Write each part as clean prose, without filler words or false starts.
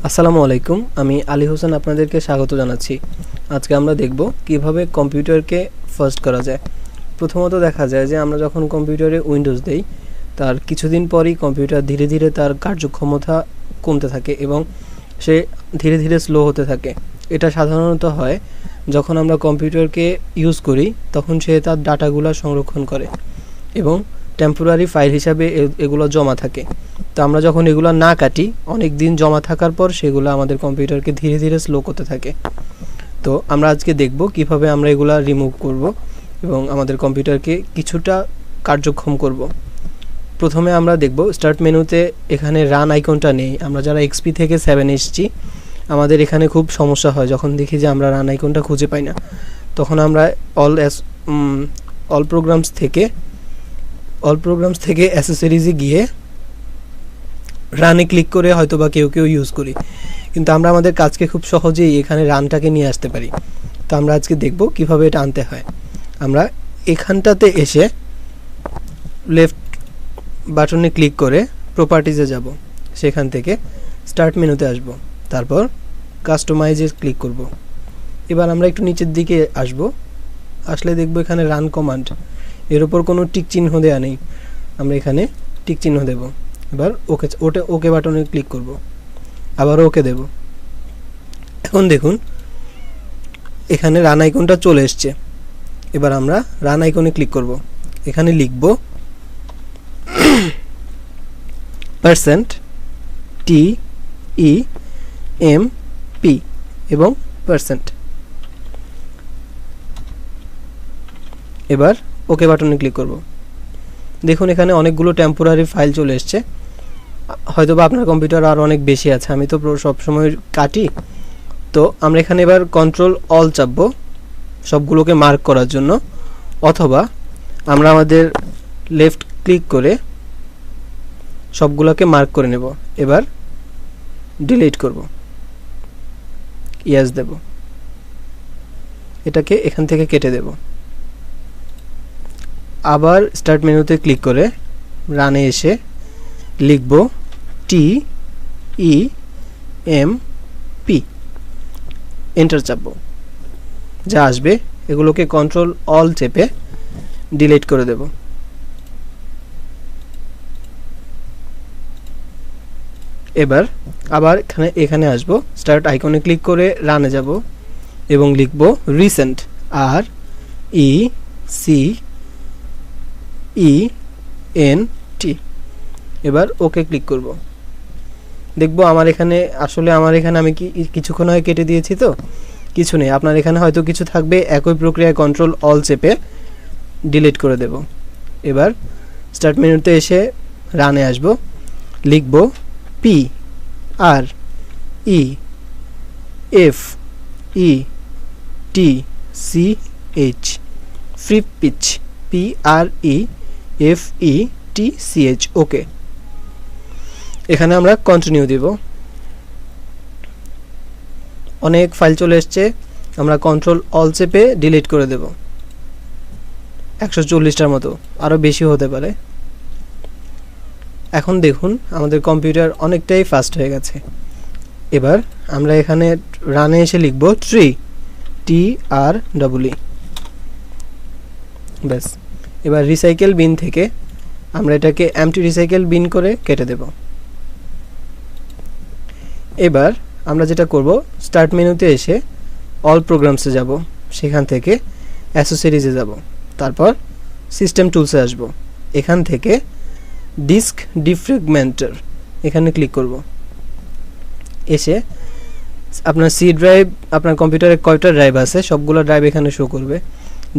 আসসালামু আলাইকুম, আমি আলী হোসেন আপনাদেরকে স্বাগত জানাচ্ছি। আজকে আমরা দেখব কিভাবে কম্পিউটারকে ফার্স্ট করা যায়। প্রথমত দেখা যায় যে আমরা যখন কম্পিউটারে উইন্ডোজ দেই তার কিছুদিন পরই কম্পিউটার ধীরে ধীরে তার কার্যক্ষমতা কমতে থাকে এবং সে ধীরে ধীরে স্লো হতে থাকে। এটা সাধারণত হয় যখন আমরা কম্পিউটারকে ইউজ করি তখন সে তার ডাটাগুলো সংরক্ষণ করে এবং টেম্পোরারি ফাইল হিসাবে এগুলো জমা থাকে। তো আমরা যখন এগুলো না কাটি অনেক দিন জমা থাকার পর সেগুলো আমাদের কম্পিউটারকে ধীরে ধীরে স্লো করতে থাকে। তো আমরা আজকে দেখব কিভাবে আমরা এগুলো রিমুভ করব এবং আমাদের কম্পিউটারকে কিছুটা কার্যক্ষম করব। প্রথমে আমরা দেখব স্টার্ট মেনুতে এখানে রান আইকনটা নেই। আমরা যারা এক্সপি থেকে 7 এসেছি আমাদের এখানে খুব সমস্যা হয় যখন দেখি যে আমরা রান আইকনটা খুঁজে পাই না। তখন আমরা অল প্রোগ্রামস থেকে অ্যাসেসরিজে গিয়ে রানে ক্লিক করে হয়তো বা কেউ ইউজ করি, কিন্তু আমরা আমাদের কাজকে খুব সহজেই এখানে রানটাকে নিয়ে আসতে পারি। তো আমরা আজকে দেখব কিভাবে এটা আনতে হয়। আমরা এখানটাতে এসে লেফট বাটনে ক্লিক করে প্রপার্টিজে যাব, সেখান থেকে স্টার্ট মেনুতে আসব, তারপর কাস্টমাইজে ক্লিক করব। এবার আমরা একটু নিচের দিকে আসলে দেখব এখানে রান কমান্ড, এর উপর কোনো টিক চিহ্ন দেওয়া নেই। আমরা এখানে টিক চিহ্ন দেব। এবার ওকে বাটনে ক্লিক করব, আবার ওকে দেব। এখন দেখুন এখানে রান আইকনটা চলে এসছে। এবার আমরা রান আইকনে ক্লিক করব। এখানে লিখব %TEMP এবং %। এবার ওকে বাটনে ক্লিক করব। দেখুন এখানে অনেকগুলো টেম্পোরারি ফাইল চলে এসছে। হয়তো বা আপনার কম্পিউটার আর অনেক বেশি আছে, আমি তো সবসময় কাটি। তো আমরা এখানে এবার কন্ট্রোল অল চাপবো সবগুলোকে মার্ক করার জন্য, অথবা আমরা আমাদের লেফট ক্লিক করে সবগুলোকে মার্ক করে নেব। এবার ডিলিট করব, ইয়েস দেব, এটাকে এখান থেকে কেটে দেব। আবার স্টার্ট মেনুতে ক্লিক করে রানে এসে লিখব TEMP, এন্টার চাপব। যা আসবে এগুলোকে কন্ট্রোল অল চেপে ডিলিট করে দেব। এবার আবার এখানে আসব, স্টার্ট আইকনে ক্লিক করে রানে যাব এবং লিখব রিসেন্ট, RECENT। এবার ওকে ক্লিক করব। দেখব আমার এখানে আমি কিছুক্ষণ আগে কেটে দিয়েছি, তো কিছু নেই। আপনার এখানে হয়তো কিছু থাকবে, একই প্রক্রিয়ায় কন্ট্রোল অল চেপে ডিলিট করে দেব। এবার স্টার্ট মেনুতে এসে রানে আসব, লিখব PREFETCH, PREFETCH, ওকে। এখানে আমরা কন্টিনিউ দিব। অনেক ফাইল চলে এসছে, আমরা কন্ট্রোল অল চেপে ডিলিট করে দেব। 140টার মতো, আরও বেশি হতে পারে। এখন দেখুন আমাদের কম্পিউটার অনেকটাই ফাস্ট হয়ে গেছে। এবার আমরা এখানে রানে এসে লিখব TREE, ব্যাস। এবার রিসাইকেল বিন থেকে আমরা এটাকে এমটি রিসাইকেল বিন করে কেটে দেব। এবার আমরা যেটা করব, স্টার্ট মেনুতে এসে অল প্রোগ্রামসে যাব, সেখান থেকে অ্যাসেসরিজে যাব, তারপর সিস্টেম টুলসে আসব। এখান থেকে ডিস্ক ডিফ্র্যাগমেন্টার এখানে ক্লিক করব। এসে আপনার সি ড্রাইভ, আপনার কম্পিউটারে কয়টা ড্রাইভ আছে সবগুলো ড্রাইভ এখানে শো করবে,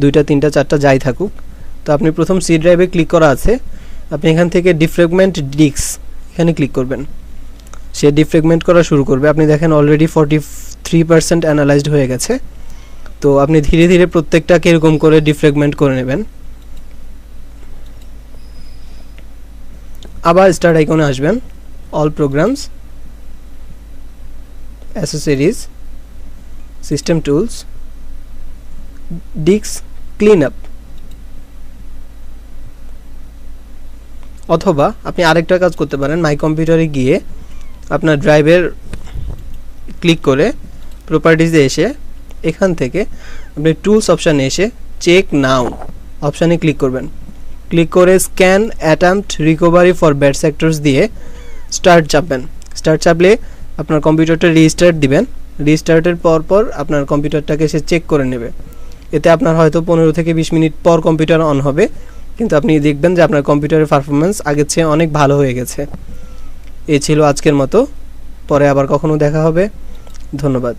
2টা 3টা 4টা যাই থাকুক। তো আপনি প্রথম সি ড্রাইভে ক্লিক করা আছে, আপনি এখান থেকে ডিফ্র্যাগমেন্ট ডিস্ক এখানে ক্লিক করবেন। সে ডিফ্র্যাগমেন্ট করা শুরু করবে। আপনি দেখেন অলরেডি 43% অ্যানালাইজড হয়ে গেছে। তো আপনি ধীরে ধীরে প্রত্যেকটাকে এরকম করে ডিফ্র্যাগমেন্ট করে নেবেন। আবার স্টার্ট আইকনে আসবেন, all programs, accessories, system tools, disk clean up. অথবা আপনি আরেকটা কাজ করতে পারেন, মাই কম্পিউটারে গিয়ে আপনার ড্রাইভের ক্লিক করে প্রপার্টিজে এসে এখান থেকে আপনি টুলস অপশানে এসে চেক নাও অপশানে ক্লিক করবেন। ক্লিক করে scan attempt recovery for bad sectors দিয়ে স্টার্ট চাপবেন। স্টার্ট চাপলে আপনার কম্পিউটারটা রিস্টার্ট দিবেন। রিস্টার্টের পর আপনার কম্পিউটারটাকে সে চেক করে নেবে। এতে আপনার হয়তো 15 থেকে 20 মিনিট পর কম্পিউটার অন হবে, কিন্তু আপনি দেখবেন যে আপনার কম্পিউটারের পারফরমেন্স আগের চেয়ে অনেক ভালো হয়ে গেছে। এই ছিল আজকের মতো, পরে আবার কখনো দেখা হবে। ধন্যবাদ।